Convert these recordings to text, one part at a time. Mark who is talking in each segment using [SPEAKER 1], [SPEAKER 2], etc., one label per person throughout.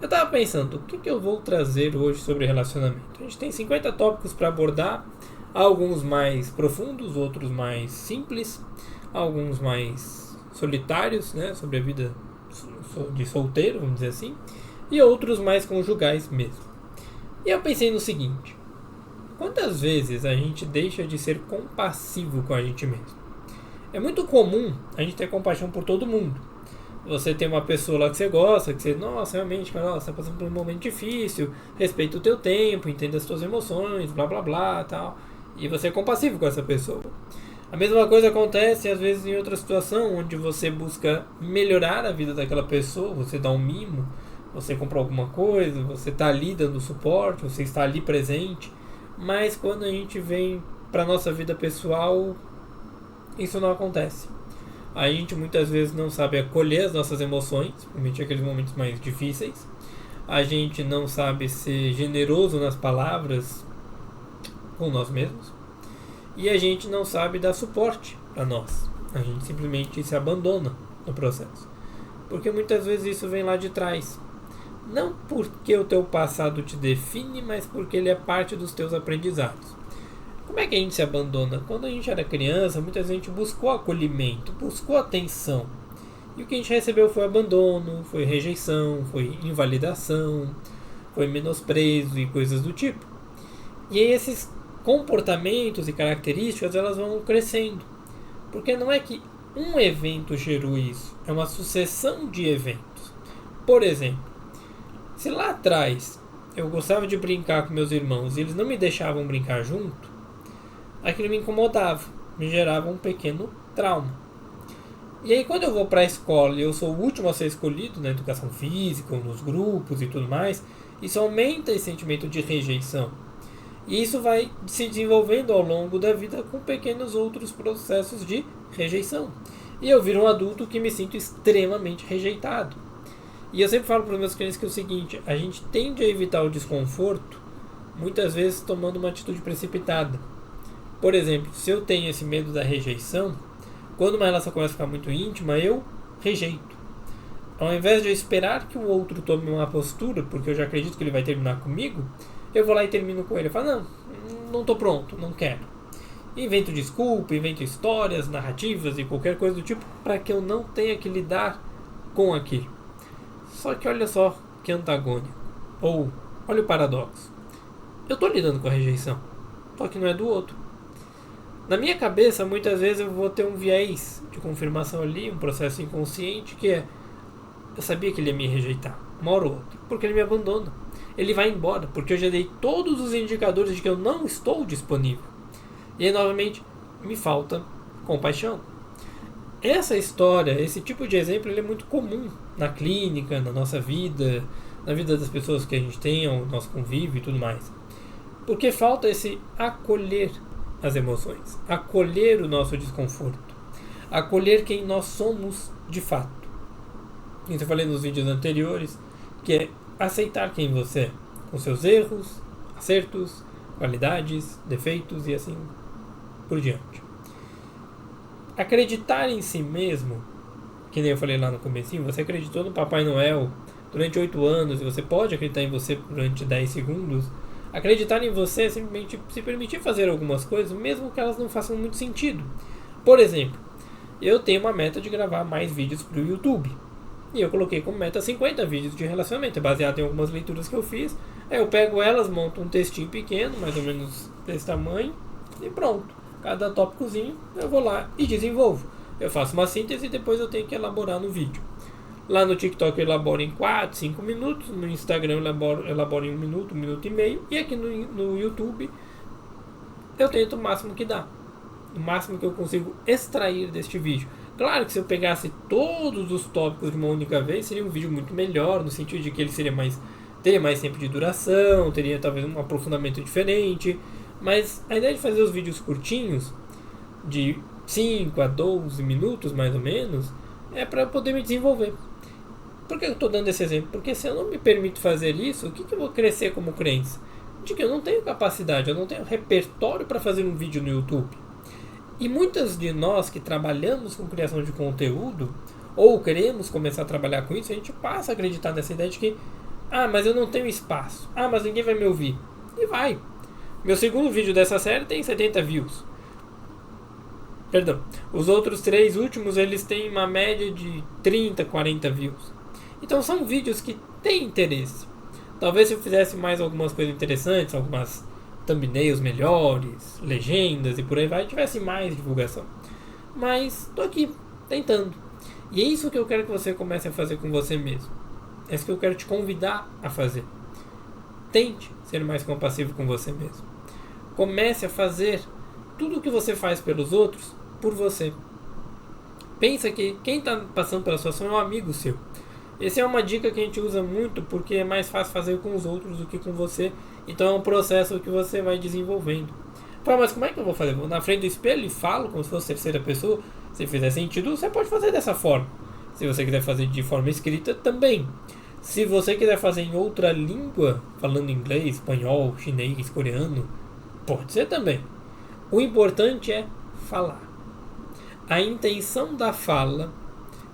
[SPEAKER 1] Eu tava pensando, o que eu vou trazer hoje sobre relacionamento? A gente tem 50 tópicos para abordar, alguns mais profundos, outros mais simples, alguns mais solitários, né, sobre a vida de solteiro, vamos dizer assim, e outros mais conjugais mesmo. E eu pensei no seguinte: quantas vezes a gente deixa de ser compassivo com a gente mesmo? É muito comum a gente ter compaixão por todo mundo. Você tem uma pessoa lá que você gosta, que você, nossa, realmente, cara, você está passando por um momento difícil, respeita o teu tempo, entenda as tuas emoções, blá blá blá, tal. E você é compassivo com essa pessoa. A mesma coisa acontece às vezes em outra situação, onde você busca melhorar a vida daquela pessoa, você dá um mimo, você compra alguma coisa, você está ali dando suporte, você está ali presente. Mas quando a gente vem para nossa vida pessoal, isso não acontece. A gente muitas vezes não sabe acolher as nossas emoções, principalmente aqueles momentos mais difíceis. A gente não sabe ser generoso nas palavras com nós mesmos. E a gente não sabe dar suporte para nós. A gente simplesmente se abandona no processo. Porque muitas vezes isso vem lá de trás. Não porque o teu passado te define, mas porque ele é parte dos teus aprendizados. Como é que a gente se abandona? Quando a gente era criança, muita gente buscou acolhimento, buscou atenção. E o que a gente recebeu foi abandono, foi rejeição, foi invalidação, foi menosprezo e coisas do tipo. E aí esses comportamentos e características, elas vão crescendo. Porque não é que um evento gerou isso, é uma sucessão de eventos. Por exemplo, se lá atrás eu gostava de brincar com meus irmãos e eles não me deixavam brincar junto, aquilo me incomodava, me gerava um pequeno trauma. E aí quando eu vou para a escola e eu sou o último a ser escolhido na educação física, ou nos grupos e tudo mais, isso aumenta esse sentimento de rejeição. E isso vai se desenvolvendo ao longo da vida com pequenos outros processos de rejeição. E eu viro um adulto que me sinto extremamente rejeitado. E eu sempre falo para os meus clientes que é o seguinte: a gente tende a evitar o desconforto, muitas vezes tomando uma atitude precipitada. Por exemplo, se eu tenho esse medo da rejeição, quando uma relação começa a ficar muito íntima, eu rejeito. Ao invés de eu esperar que o outro tome uma postura, porque eu já acredito que ele vai terminar comigo, eu vou lá e termino com ele. Eu falo, não estou pronto, não quero. Invento desculpa, invento histórias, narrativas e qualquer coisa do tipo, para que eu não tenha que lidar com aquilo. Só que olha só que antagônico. Ou, olha o paradoxo. Eu estou lidando com a rejeição, só que não é do outro. Na minha cabeça, muitas vezes eu vou ter um viés de confirmação ali, um processo inconsciente, que é: eu sabia que ele ia me rejeitar, uma hora ou outra, porque ele me abandona. Ele vai embora, porque eu já dei todos os indicadores de que eu não estou disponível. E aí, novamente, me falta compaixão. Essa história, esse tipo de exemplo, ele é muito comum na clínica, na nossa vida, na vida das pessoas que a gente tem, o nosso convívio e tudo mais. Porque falta esse acolher as emoções, acolher o nosso desconforto, acolher quem nós somos de fato. Isso eu falei nos vídeos anteriores, que é aceitar quem você é, com seus erros, acertos, qualidades, defeitos e assim por diante. Acreditar em si mesmo, que nem eu falei lá no comecinho, você acreditou no Papai Noel durante 8 anos e você pode acreditar em você durante 10 segundos. Acreditar em você é simplesmente se permitir fazer algumas coisas, mesmo que elas não façam muito sentido. Por exemplo, eu tenho uma meta de gravar mais vídeos para o YouTube. E eu coloquei como meta 50 vídeos de relacionamento, baseado em algumas leituras que eu fiz. Aí eu pego elas, monto um textinho pequeno, mais ou menos desse tamanho, e pronto. Cada tópicozinho eu vou lá e desenvolvo. Eu faço uma síntese e depois eu tenho que elaborar no vídeo. Lá no TikTok eu elaboro em 4, 5 minutos. No Instagram eu elaboro em 1 minuto, 1 minuto e meio. E aqui no YouTube eu tento o máximo que dá. O máximo que eu consigo extrair deste vídeo. Claro que se eu pegasse todos os tópicos de uma única vez, seria um vídeo muito melhor, no sentido de que ele teria mais tempo de duração, teria talvez um aprofundamento diferente. Mas a ideia de fazer os vídeos curtinhos, de 5 a 12 minutos mais ou menos, é para poder me desenvolver. Por que eu estou dando esse exemplo? Porque se eu não me permito fazer isso, o que eu vou crescer como crença? De que eu não tenho capacidade, eu não tenho repertório para fazer um vídeo no YouTube. E muitas de nós que trabalhamos com criação de conteúdo, ou queremos começar a trabalhar com isso, a gente passa a acreditar nessa ideia de que Ah, mas eu não tenho espaço. Ah, mas ninguém vai me ouvir. E vai. Meu segundo vídeo dessa série tem 70 views. Perdão. Os outros 3 últimos, eles têm uma média de 30, 40 views. Então são vídeos que têm interesse. Talvez se eu fizesse mais algumas coisas interessantes, algumas thumbnails melhores, legendas e por aí vai, tivesse mais divulgação. Mas tô aqui, tentando. E é isso que eu quero que você comece a fazer com você mesmo. É isso que eu quero te convidar a fazer. Tente ser mais compassivo com você mesmo. Comece a fazer tudo o que você faz pelos outros, por você. Pensa que quem está passando pela situação é um amigo seu. Essa é uma dica que a gente usa muito porque é mais fácil fazer com os outros do que com você. Então é um processo que você vai desenvolvendo. Pô, mas como é que eu vou fazer? Vou na frente do espelho e falo como se fosse terceira pessoa? Se fizer sentido, você pode fazer dessa forma. Se você quiser fazer de forma escrita, também. Se você quiser fazer em outra língua, falando inglês, espanhol, chinês, coreano, pode ser também. O importante é falar. A intenção da fala,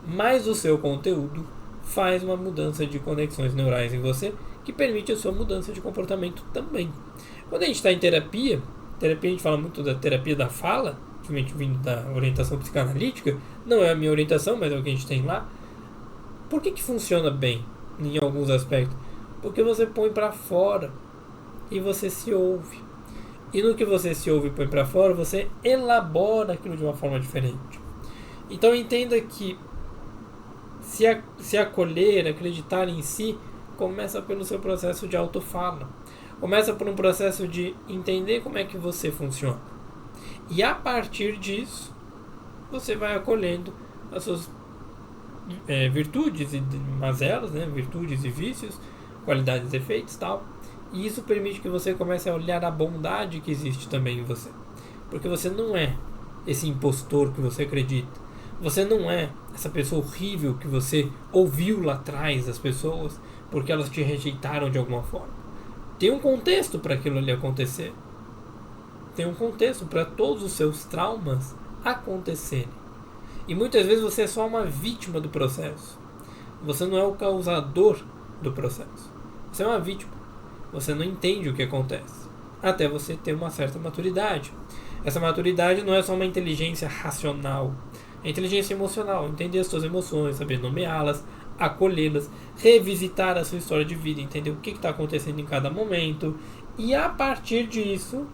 [SPEAKER 1] mais o seu conteúdo, faz uma mudança de conexões neurais em você, que permite a sua mudança de comportamento também. Quando a gente está em terapia a gente fala muito da terapia da fala, principalmente vindo da orientação psicanalítica, não é a minha orientação, mas é o que a gente tem lá. Por que funciona bem em alguns aspectos? Porque você põe para fora e você se ouve. E no que você se ouve e põe para fora, você elabora aquilo de uma forma diferente. Então entenda que se acolher, acreditar em si, começa pelo seu processo de autofala. Começa por um processo de entender como é que você funciona. E a partir disso, você vai acolhendo as suas virtudes e mazelas, né? Virtudes e vícios, qualidades e defeitos e tal. E isso permite que você comece a olhar a bondade que existe também em você. Porque você não é esse impostor que você acredita. Você não é essa pessoa horrível que você ouviu lá atrás das pessoas porque elas te rejeitaram de alguma forma. Tem um contexto para aquilo ali acontecer. Tem um contexto para todos os seus traumas acontecerem. E muitas vezes você é só uma vítima do processo. Você não é o causador do processo. Você é uma vítima. Você não entende o que acontece. Até você ter uma certa maturidade. Essa maturidade não é só uma inteligência racional. É inteligência emocional. Entender as suas emoções, saber nomeá-las, acolhê-las, revisitar a sua história de vida, entender o que está acontecendo em cada momento. E a partir disso,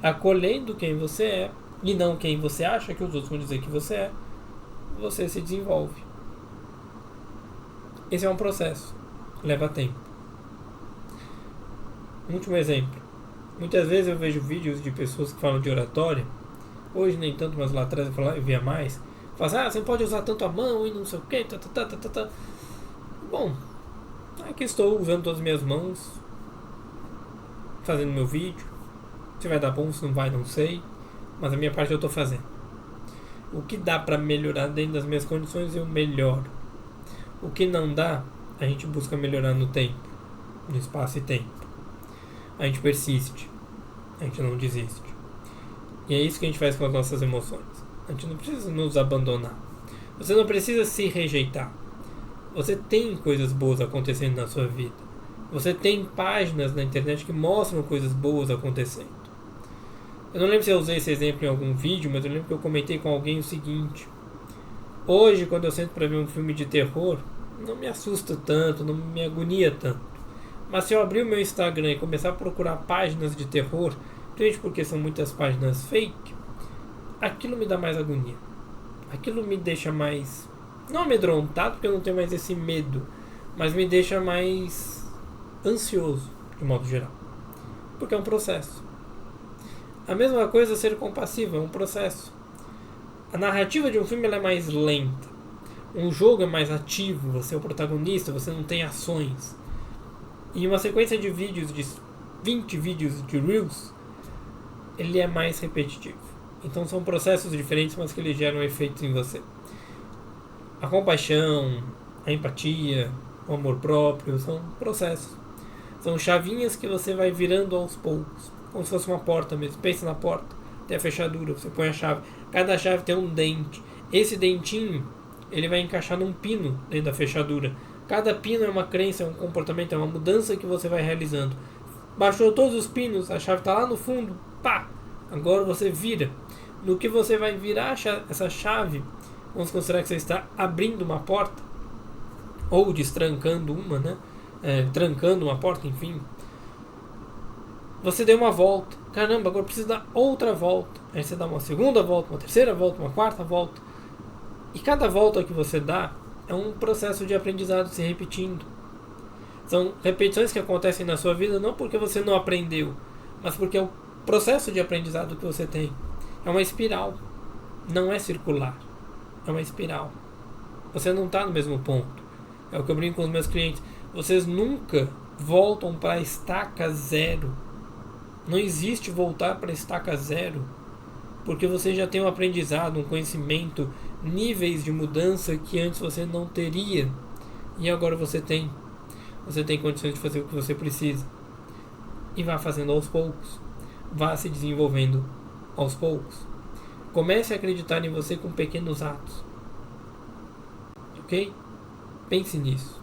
[SPEAKER 1] acolhendo quem você é, e não quem você acha que os outros vão dizer que você se desenvolve. Esse é um processo. Leva tempo. Um último exemplo. Muitas vezes eu vejo vídeos de pessoas que falam de oratória. Hoje nem tanto, mas lá atrás eu via mais. Fala assim, você não pode usar tanto a mão e não sei o que. Bom, aqui estou usando todas as minhas mãos, fazendo meu vídeo. Se vai dar bom, se não vai, não sei. Mas a minha parte eu estou fazendo. O que dá para melhorar dentro das minhas condições, eu melhoro. O que não dá, a gente busca melhorar no tempo, no espaço e tempo. A gente persiste, a gente não desiste. E é isso que a gente faz com as nossas emoções. A gente não precisa nos abandonar. Você não precisa se rejeitar. Você tem coisas boas acontecendo na sua vida. Você tem páginas na internet que mostram coisas boas acontecendo. Eu não lembro se eu usei esse exemplo em algum vídeo, mas eu lembro que eu comentei com alguém o seguinte. Hoje, quando eu sento para ver um filme de terror, não me assusta tanto, não me agonia tanto. Mas se eu abrir o meu Instagram e começar a procurar páginas de terror, principalmente porque são muitas páginas fake, aquilo me dá mais agonia. Aquilo me deixa mais... não amedrontado, porque eu não tenho mais esse medo, mas me deixa mais ansioso, de modo geral. Porque é um processo. A mesma coisa ser compassivo, é um processo. A narrativa de um filme ela é mais lenta. Um jogo é mais ativo, você é o protagonista, você não tem ações. E uma sequência de vídeos, de 20 vídeos de Reels, ele é mais repetitivo. Então são processos diferentes, mas que eles geram efeitos em você. A compaixão, a empatia, o amor próprio, são processos. São chavinhas que você vai virando aos poucos. Como se fosse uma porta mesmo. Pensa na porta, tem a fechadura, você põe a chave. Cada chave tem um dente. Esse dentinho, ele vai encaixar num pino dentro da fechadura. Cada pino é uma crença, é um comportamento, é uma mudança que você vai realizando. Baixou todos os pinos, a chave está lá no fundo, pá! Agora você vira. No que você vai virar essa chave, vamos considerar que você está abrindo uma porta, ou destrancando uma, né? Trancando uma porta, enfim. Você deu uma volta. Caramba, agora precisa dar outra volta. Aí você dá uma segunda volta, uma terceira volta, uma quarta volta. E cada volta que você dá é um processo de aprendizado se repetindo. São repetições que acontecem na sua vida não porque você não aprendeu, mas porque é o processo de aprendizado que você tem. É uma espiral. Não é circular. É uma espiral. Você não está no mesmo ponto. É o que eu brinco com os meus clientes. Vocês nunca voltam para a estaca zero. Não existe voltar para a estaca zero. Porque você já tem um aprendizado, um conhecimento, níveis de mudança que antes você não teria. E agora você tem. Você tem condições de fazer o que você precisa. E vá fazendo aos poucos. Vá se desenvolvendo aos poucos. Comece a acreditar em você com pequenos atos. Ok? Pense nisso.